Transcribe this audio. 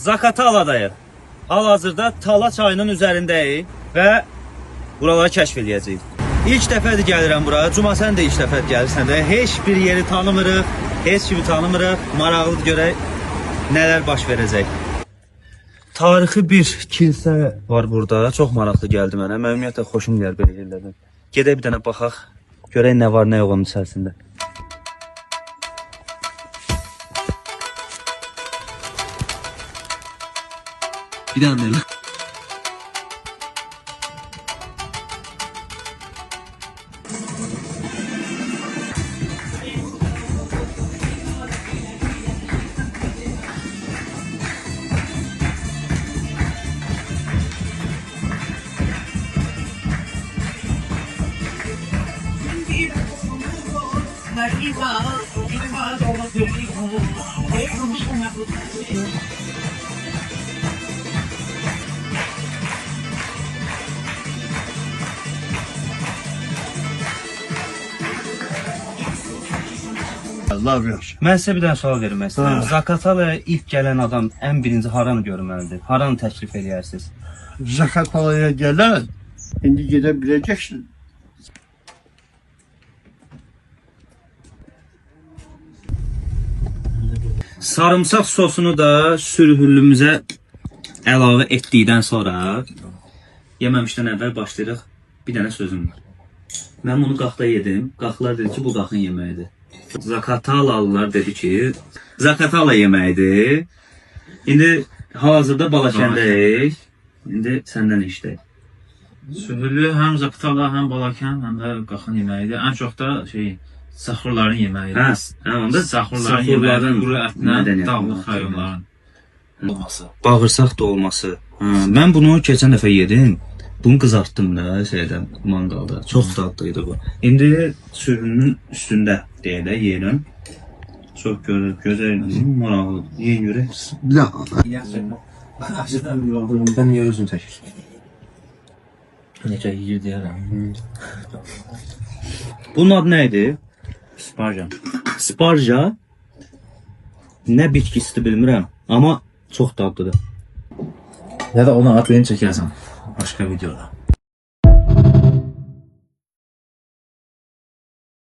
Zaqataladayıq. Hal-hazırda Tala çayının üzərindəyik və buraları kəşf edəcəyik. İlk dəfədir gəlirəm bura. Cuma sən də ilk dəfə gəlirsən də. Heç bir yeri tanımırıq, heç kimi tanımırıq. Maraqlıdır görək nələr baş verəcək. Tarixi bir kilsə var burada. Çox maraqlı gəldi mənə. Mən ümumiyyətlə xoşum gəlir belə yerlərdən. Gedək bir dənə baxaq. Görək nə var, nə yox onun içərisində. Bir dənə elə. Mən sizə bir dənə sual verim məsələn. Zaqatalaya ilk gələn adam ən birinci haranı görməlidir? Haranı təklif edərsiniz? Zaqatalaya gələn indi gedə biləcəksin. Sarımsaq sosunu da sürühüllümüzə əlavə etdikdən sonra yeməmişdən əvvəl başlayırıq. Bir dənə sözüm var. Mən bunu qaxda yedim. Qaxlar dedi ki, bu qaxın yeməyidir. Zaqatalalılar dedi ki, Zaqatala yeməyidir. İndi hal-hazırda Balakəndəyik. İndi səndən işləyik. Sühüllü həm Zaqatala, həm Balakən, həm də qaxın yeməyidir. Ən çox da saxurların yeməyidir. Onda saxurların yeməyidir, quru ətlə, dağlıq xəyonların olması. Bağırsaq dolması. Mən bunu keçən dəfə yedim. Bunu qızartdım da şeydən, mangalda. Çox dadlıydı bu. İndi sürünün üstündə deyə də yeyirəm. Çox gözəl, maraqlı. Yeyin görək. Ben niye özüm çəkir? Necə yeyir deyərəm. Bunun adı nə idi? Sparja. Sparja. Nə bitkisidir bilmirəm, amma çox dadlıdır. Ya da ona ad beni çəkərsən başqa videoda.